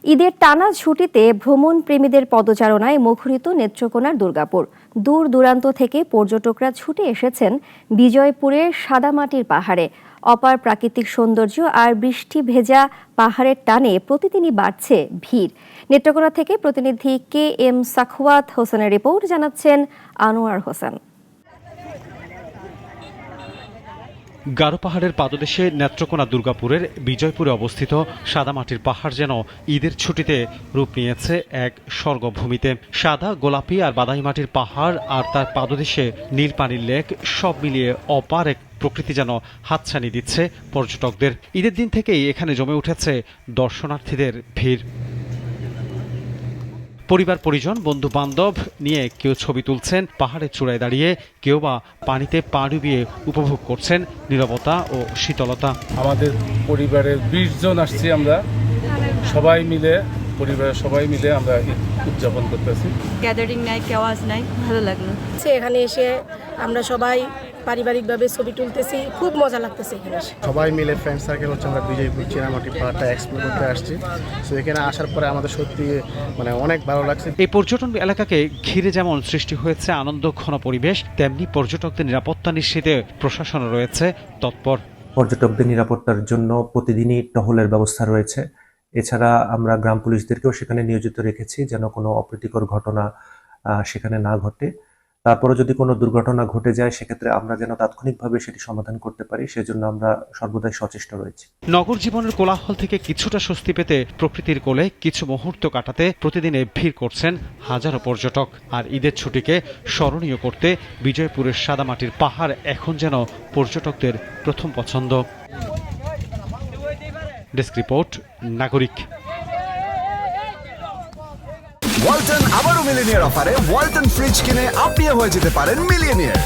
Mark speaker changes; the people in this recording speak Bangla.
Speaker 1: ঈদের টানা ছুটিতে ভ্রমণ প্রেমীদের পদচারণায় মুখরিত নেত্রকোনার দুর্গাপুর। দূর দূরান্ত থেকে পর্যটকরা ছুটে এসেছেন বিজয়পুরের সাদামাটির পাহাড়ে। অপার প্রাকৃতিক সৌন্দর্য আর বৃষ্টি ভেজা পাহাড়ের টানে প্রতিদিনই বাড়ছে ভিড়। নেত্রকোনা থেকে প্রতিনিধি KM সাখওয়াত হোসেনের রিপোর্ট, জানাচ্ছেন আনোয়ার হোসেন।
Speaker 2: গারো পাহাড়ের পাদদেশে নেত্রকোনা দুর্গাপুরের বিজয়পুরে অবস্থিত সাদামাটির পাহাড় যেন ঈদের ছুটিতে রূপ নিয়েছে এক স্বর্গভূমিতে। সাদা, গোলাপি আর বাদামি মাটির পাহাড় আর তার পাদদেশে নীল পানির লেক, সব মিলিয়ে অপার এক প্রকৃতি যেন হাতছানি দিচ্ছে পর্যটকদের। ঈদের দিন থেকেই এখানে জমে উঠেছে দর্শনার্থীদের ভিড়। পরিবার পরিজন, বন্ধু বান্ধব নিয়ে কেউ ছবি তুলছেন পাহাড়ের চূড়ায় দাঁড়িয়ে, কেউ বা পানিতে পা ডুবিয়ে উপভোগ করছেন নীরবতা ও শীতলতা।
Speaker 3: আমাদের পরিবারের 20 জন আসছি আমরা, পরিবারের সবাই মিলে আমরা উদযাপন করতেছি।
Speaker 4: গ্যাদারিং নাই, কেওয়াজ নাই, ভালো লাগলো।
Speaker 5: এখানে এসে আমরা সবাই পারিবারিকভাবে ছবি তুলতেছি, খুব মজা লাগতেছে এখানে এসে।
Speaker 6: সবাই মিলে ফ্রেন্ড সার্কেল হচ্ছে আমরা বিজয়পুর চিনামাটি পাহাড়টা এক্সপ্লোর করতে আসছি। তো এখানে আসার পরে আমাদের সত্যি অনেক ভালো লাগছে।
Speaker 2: এই পর্যটন এলাকাকে ঘিরে যেমন সৃষ্টি হয়েছে আনন্দঘন পরিবেশ, তেমনি পর্যটকদের নিরাপত্তা নিশ্চিতে প্রশাসন রয়েছে তৎপর।
Speaker 7: পর্যটকদের নিরাপত্তার জন্য প্রতিদিনই টহলের ব্যবস্থা রয়েছে। এছাড়া আমরা গ্রাম পুলিশদেরকেও সেখানে নিয়োজিত রেখেছি যেন কোনো অপ্রীতিকর ঘটনা সেখানে না ঘটে। তারপরে যদি কোনো দুর্ঘটনা ঘটে যায় সেক্ষেত্রে আমরা যেন তাৎক্ষণিকভাবে সেটি সমাধান করতে পারি, সেজন্য আমরা সর্বদাই সচেষ্ট রয়েছি।
Speaker 2: নগর জীবনের কোলাহল থেকে কিছুটা স্বস্তি পেতে প্রকৃতির কোলে কিছু মুহূর্ত কাটাতে প্রতিদিনে ভিড় করছেন হাজারো পর্যটক। আর ঈদের ছুটিকে স্মরণীয় করতে বিজয়পুরের সাদামাটির পাহাড় এখন যেন পর্যটকদের প্রথম পছন্দ। ডেস্ক রিপোর্ট, নাগরিক।
Speaker 8: ওয়ালটন আবারও মিলিনিয়ার অফারে ওয়ালটন ফ্রিজ কিনে আপনিও হয়ে যেতে পারেন মিলিয়নিয়ার।